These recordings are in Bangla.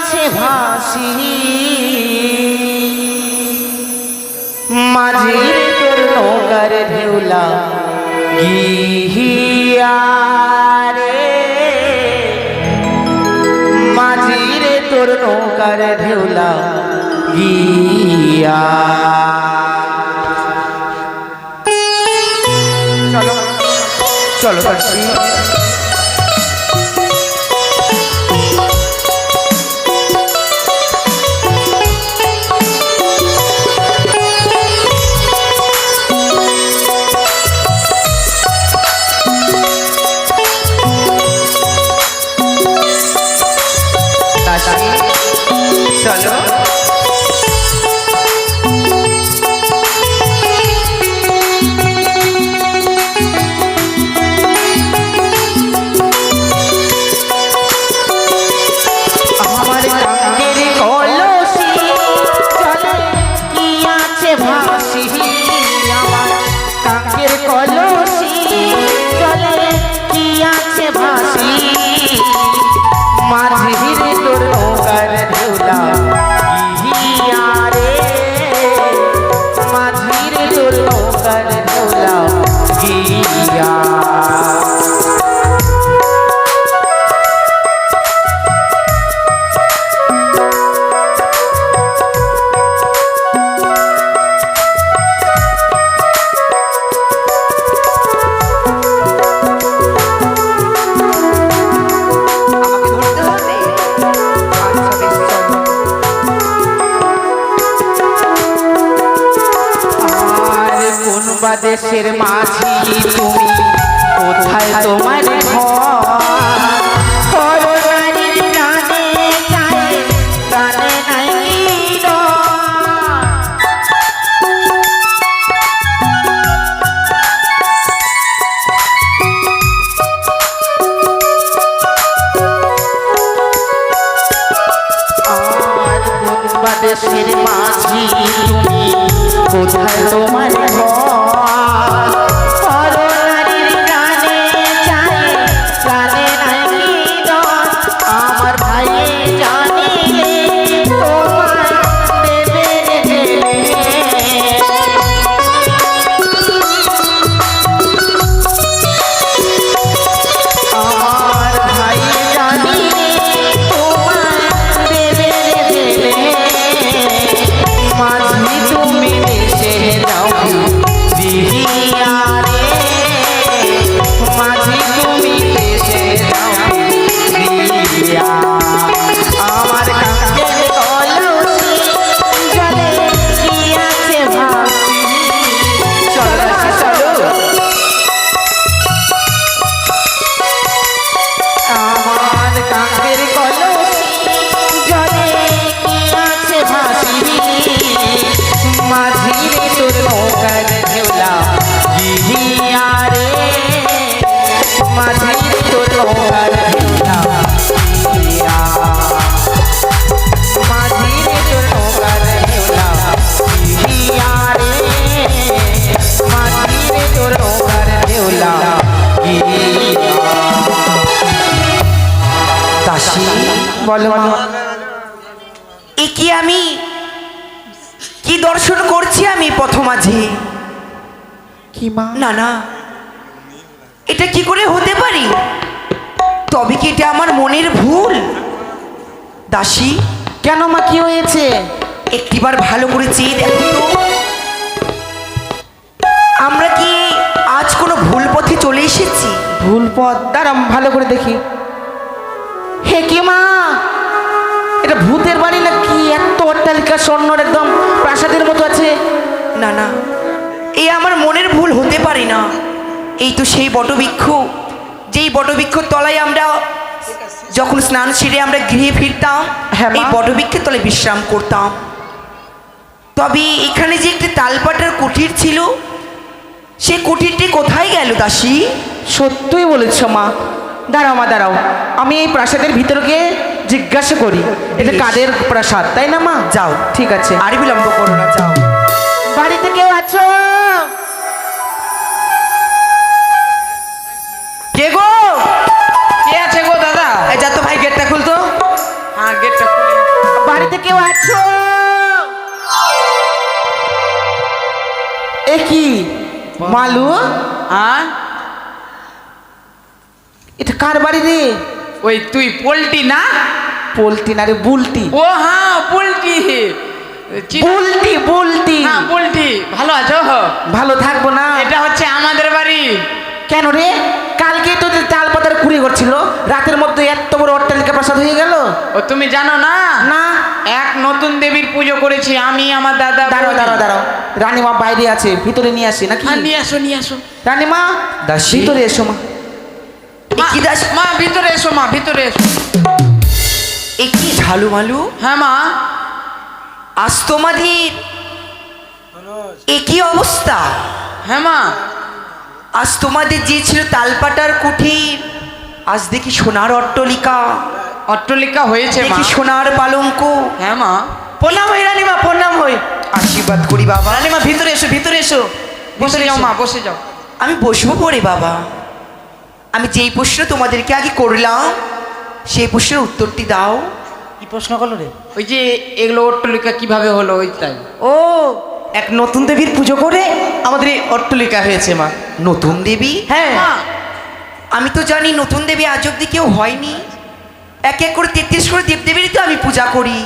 আছে ভাসি মাঝির তোর নৌকার ঢেউলা গিয়া রে মাঝির তোর নৌকার ঢেউলা গিয়া। চলো চলো কাশি চলো আমার কাকের কলসি চলে কি আছে ভাসি আমার কাকের কলসি চলে কি আছে ভাসি মাঝির তোর নৌকার ঢেউলা গিয়া রে মাঝির তোর নৌকার ঢেউলা গিয়া। দেশের মাঝি তুমি কোথায় তোমার দেশের মাঝি তুমি কোথায় তোমার বলো কি আমি কি দর্শন করছি আমি পথ মাঝে? কি মা? না না, এটা কি করে হতে পারি? তবে কি এটা আমার মনের ভুল? দাসী, কেন মা, কি হয়েছে? একটিবার ভালো করে চেয়ে দেখো তো, আমরা কি আজ কোনো ভুল পথে চলে এসেছি? ভুল পথ? দাঁড়াও ভালো করে দেখি। হে কি মা, এটা ভূতের বাড়ি না কি? এত অট্টালিকা স্বর্ণর একদম প্রাসাদের মতো আছে। না না, এই আমার মনের ভুল হতে পারে না। এই তো সেই বটবৃক্ষ, যেই বটবৃক্ষর তলায় আমরা যখন স্নান সেরে আমরা গৃহে ফিরতাম, এই বটবৃক্ষের তলায় বিশ্রাম করতাম। তবে এখানে যে একটি তালপাটার কুটির ছিল, সে কুটিরটি কোথায় গেল দাসী? সত্যই বলেছ মা। দাঁড়াও মা, দাঁড়াও, আমি এই প্রাসাদের ভিতরে গিয়ে জিজ্ঞাসা করি এটা কাদের প্রাসাদ, তাই না মা? যাও, ঠিক আছে, আর বিলম্ব করো না, যাও। বাড়িতে কেউ আছো? কে গো? কে আছে গো দাদা? যা তো ভাই, গেটটা খুলতো। হ্যাঁ, গেটটা খুলে মালু আর এটা কার বাড়ি রে? ওই তুই পোল্টি না? পোল্টি না রে, বুলটি। ও হ্যাঁ পোল্টি। বুলটি বুলটি। হ্যাঁ পোল্টি। ভালো আছো? ভালো থাকবো না? এটা হচ্ছে আমাদের বাড়ি। কেন রে? কালকে তো চাল পাতার কুড়ি করছিল, রাতের মধ্যে এত বড় অট্টালিকা প্রাসাদ হয়ে গেল। ও তুমি জানো না? না। এক নতুন দেবীর পুজো করেছি আমি, আমার দাদা। দাঁড়াও দাঁড়াও দাঁড়াও, রানীমা বাইরে আছে, ভিতরে নিয়ে আসি নাকি? হ্যাঁ নিয়ে আসো নিয়ে আসো। রানীমা দাসী। ভিতরে এসো মা। কি দাস? মা ভিতরে এসো, মা ভিতরে এসো। এ কি ঝালু মালু? হ্যাঁ মা। আজ তোমাদের এ কি অবস্থা? হ্যাঁ মা। আজ তোমাদের যে ছিল তালপাটার কুঠির, আজ দেখি সোনার অট্টালিকা, অট্টালিকা হয়েছে মা। দেখি সোনার পালঙ্ক। হ্যাঁ মা। প্রণাম হই রানীমা, প্রণাম হই। আশীর্বাদ করি বাবা। রানীমা ভিতরে এসো, ভিতরে এসো। বসে যাও মা, বসে যাও। আমি বসবো পরে বাবা। আমি যেই প্রশ্ন তোমাদেরকে আগে করলাম সেই প্রশ্নের উত্তরটি দাও। কি প্রশ্ন করলো রে? ওই যে এগুলো অট্টালিকা কিভাবে হলো ওইটাই। ও, এক নতুন দেবীর পুজো করে আমাদের এই অট্টালিকা হয়েছে মা। নতুন দেবী? হ্যাঁ মা আমি তো জানি নতুন দেবী আজ অব্দি কেউ হয়নি। এক এক করে 33 করে দেবদেবীরই তো আমি পূজা করি,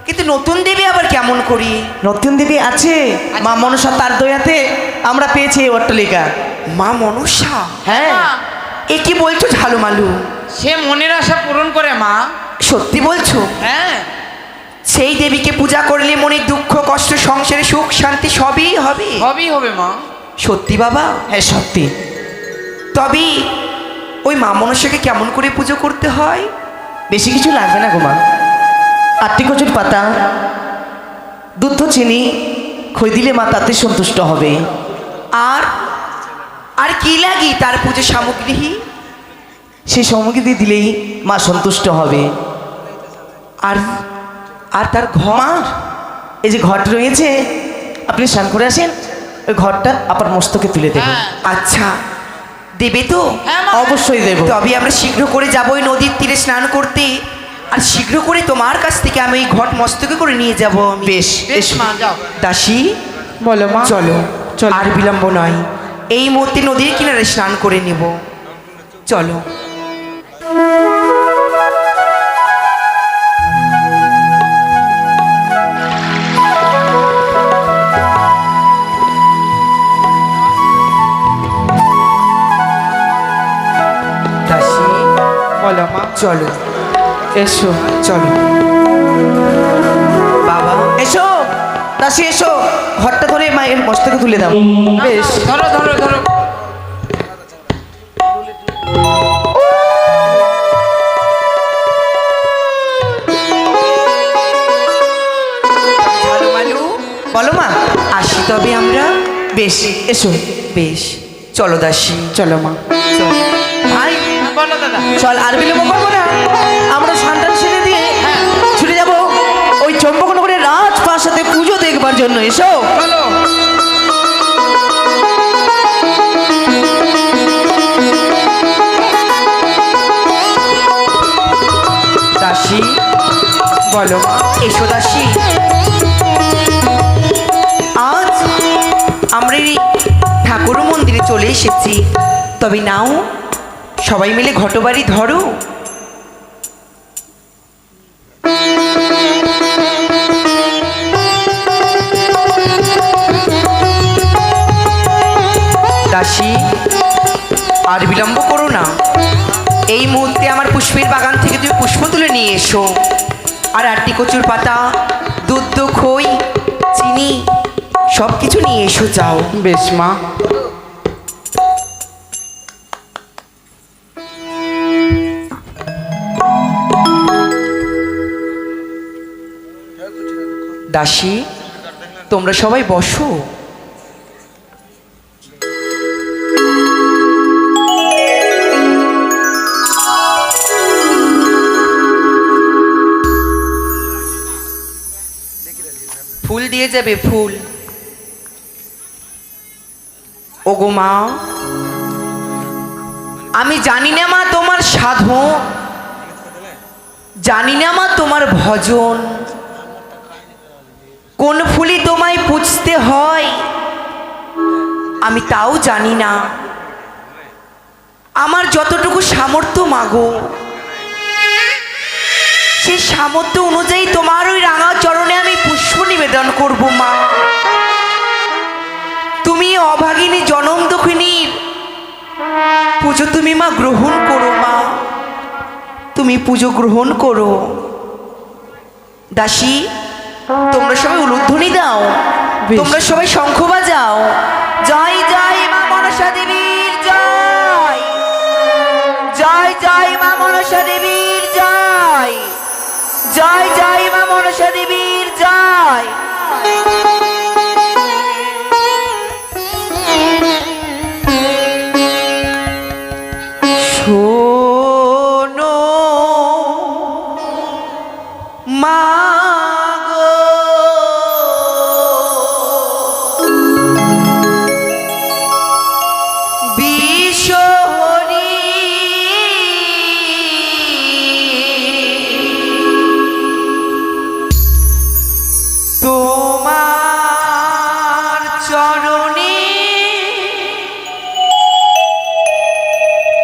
কিন্তু নতুন দেবী আবার কেমন করি? নতুন দেবী আছে, মা মনসা তার দয়াতে আমরা পেয়েছি এই অট্টালিকা। মা মনসা? হ্যাঁ। মা, এ কি বলছো ঝালুমালু? সে মনের আশা পূরণ করে মা। সত্যি বলছো? হ্যাঁ। সেই দেবীকে পূজা করলে মনে দুঃখ কষ্ট সংসারে সুখ শান্তি সবই হবে? সবই হবে মা। সত্যি বাবা? হ্যাঁ সত্যি। তবে ওই মা মনসাকে কেমন করে পুজো করতে হয়? বেশি কিছু লাগবে না গো মা। 8টি কচুর পাতা, দুধ চিনি, খই দিলে মা তাতে সন্তুষ্ট হবে। আর আর কি লাগি তার পুজো সামগ্রী? সেই সামগ্রী দিলেই মা সন্তুষ্ট হবে। আর আর তার ঘর? মা, এই যে ঘরটা রয়েছে, আপনি স্নান করে আসেন, ওই ঘরটা আপনার মস্তকে তুলে দেবেন। হ্যাঁ। আচ্ছা, দেবে তো? হ্যাঁ মা। অবশ্যই দেব। তবে আমরা শীঘ্র করে যাবো ওই নদীর তীরে স্নান করতে, আর শীঘ্র করে তোমার কাছ থেকে আমি এই ঘট মস্তকে করে নিয়ে যাবো আমি। বেশ বেশ মা যাও। দাসী, বলো মা। চলো চলো। আর বিলম্ব নয়, এই মুহূর্তে নদীর কিনারে স্নান করে নেব। চলো। দাসী, বলো মা। চলো এসো। চলো বাবা। এসো দাসী, এসো, ঘরটা ধরে মায়ের মস্তকে তুলে দাও। বেশ। ধরো ধরো ধরো। ঝালুমালু, বলো মা। আসি তবে আমরা? বেশ, এসো। বেশ, চলো দাসী। চলো মা। চলো। ভাই হ্যাঁ, বলো দাদা। চল, আর বিলম্ব করবো না, আমরা সন্তান ছেড়ে দিয়ে ছুটে যাব ওই চম্পকনগরের রাজপ্রাসাদে পুজো দেখবার জন্য। এসো। চলো। দাসী, বলো মা। এসো দাসী। আজ আমরা এই ঠাকুর মন্দিরে চলে এসেছি, তবে নাও সবাই মিলে ঘটবাড়ি ধরো। দাসী, আর বিলম্ব করো না, এই মুহূর্তে আমার পুষ্পের বাগান থেকে তুমি পুষ্প তুলে নিয়ে এসো, আর 8টি কচুর পাতা, দুধ, খই, চিনি সব কিছু নিয়ে এসো। যাও। বেশ মা। দাসী, তোমরা সবাই বসো। ফুল দিয়ে যাবে, ফুল। ওগো মা, আমি জানি না মা তোমার সাধন, জানি না মা তোমার ভজন, কোন ফুলই তোমায় পুজতে হয় আমি তাও জানি না। আমার যতটুকু সামর্থ্য মাগো, সেই সামর্থ্য অনুযায়ী তোমার ওই রাঙা চরণে আমি পুষ্প নিবেদন করব মা। তুমি অভাগিনী জনম দুঃখিনীর পুজো তুমি মা গ্রহণ করো মা, তুমি পুজো গ্রহণ করো। দাসী, তোমরা সবাই উলুধ্বনি দাও, বেশ। তোমরা সবাই শঙ্খ বাজাও। জয় জয় মা মনসা দেবীর জয়, জয় জয় মা মনসা দেবীর জয়, জয় জয় মা মনসা দেবীর জয়। শোনো মা গো, বিশ্বহরি তোমার চরণে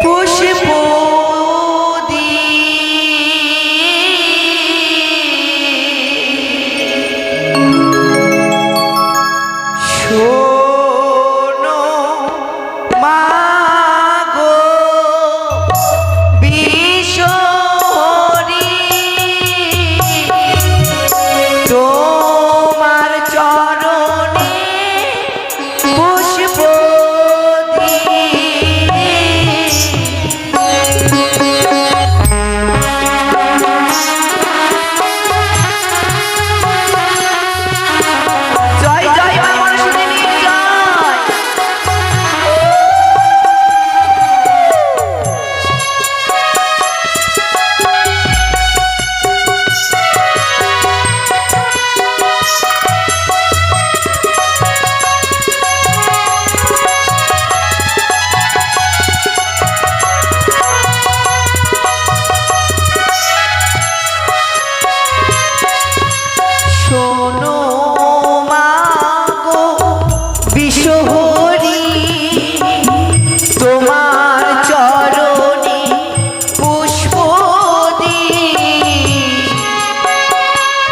পুষ্প শোনো মা গো, বিশ্বহরি তোমার চরণে পুষ্প জয় জয় মা মনসা দেবীর জয়। শোনো মা গো, বিশ্বহরি তোমার চরণে পুষ্প দিই।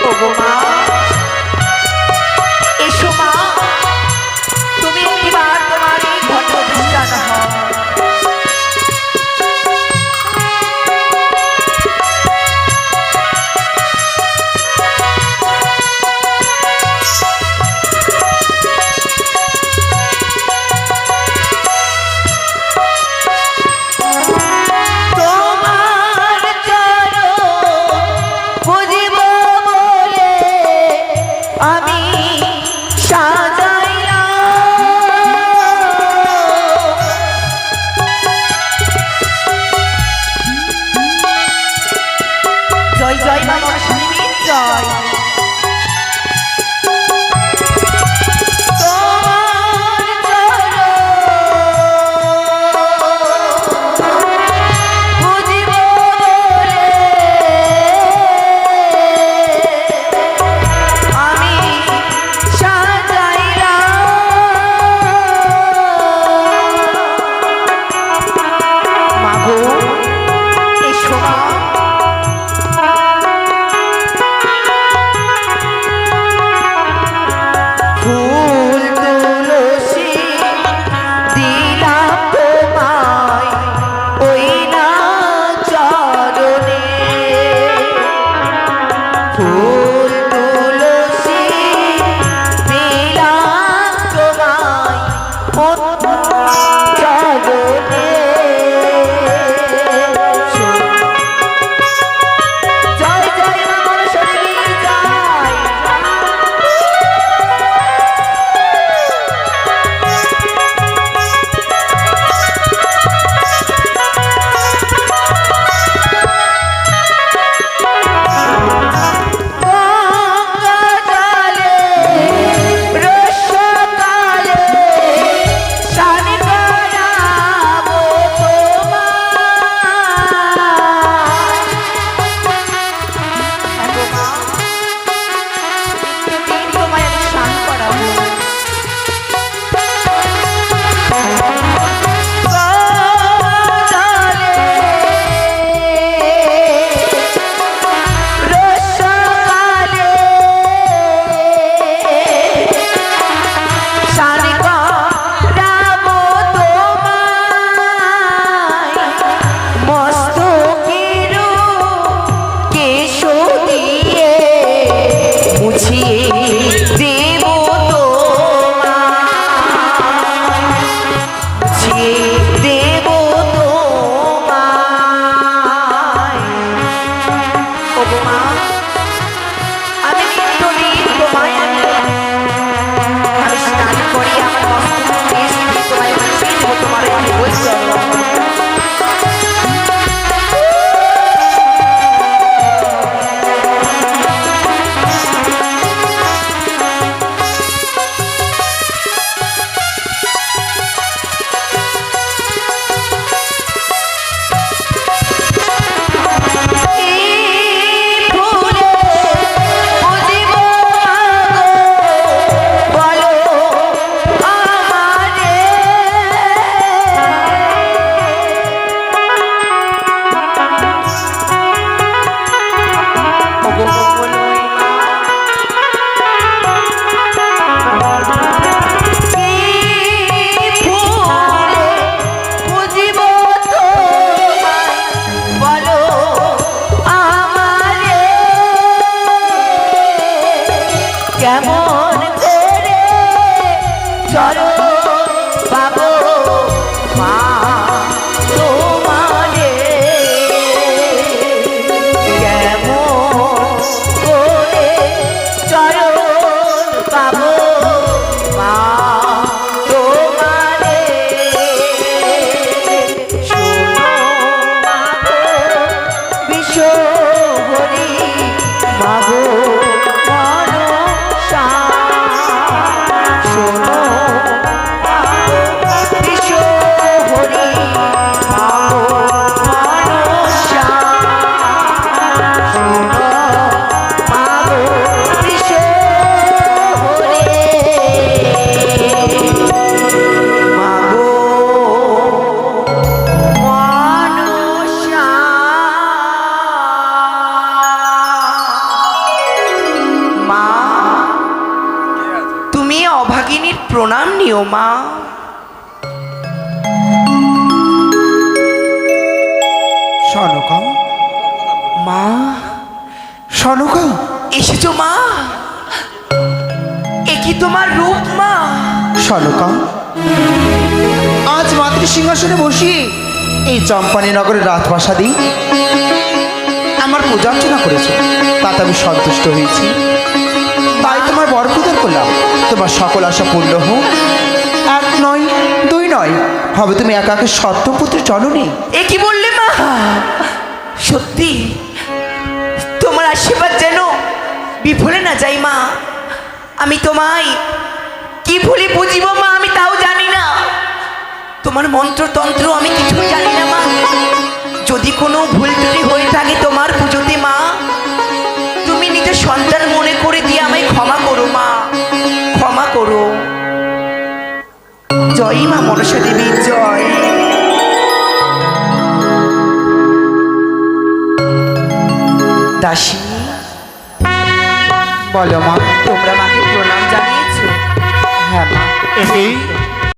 ওগো মা, এসো মা, তুমি একটিবার তোমার এই ঘট প্রতিষ্ঠান হও। তোমার চরণ বুঝিব বলে আমি সাজাইলাম। জয় জয় মা মনসা দেবীর জয়। তোমার চরণ বুঝিব বলে আমি সাজাইলাম। মাগো, এসো মা, ফুল তুলসী দিলাম তোমায় ওই না চরণে, ফুল তুলসী দিলাম তোমায় ওই চরণে। করো মা। সনকা, মা সনকা, এসেছো মা? এ কি তোমার রূপ মা? সনকা, আজ মাতৃ সিংহাসনে বসিয়ে এই চম্পানী নগরের রাজপ্রাসাদে আমার পূজা অর্চনা করেছো, তাতে আমি সন্তুষ্ট হয়েছি। তাই তোমার বরপুজোর করলাম, তোমার সকল আশা পূর্ণ হোক। এক নয়, দুই নয়, হবে তুমি একাকে সত্যপুত্র জননী। এ কি বললে মা? সত্যি তোমার আশীর্বাদ যেন বিফলে না যাই মা। আমি তোমায় কি ভুলে বুঝিব মা, আমি তাও জানি না। তোমার মন্ত্রতন্ত্র আমি কিছুই জানি না মা। যদি কোনো ভুল ত্রুটি হয়ে থাকে তোমার পুজোতে মা, তুমি নিজের সন্তান মনে করে দিয়ে আমায় ক্ষমা করো মা, ক্ষমা করো। জয় মা মনসা দেবী, জয়। দাসী, বলো মা। তোমরা মাকে প্রণাম জানিয়েছো? হ্যাঁ মা। এই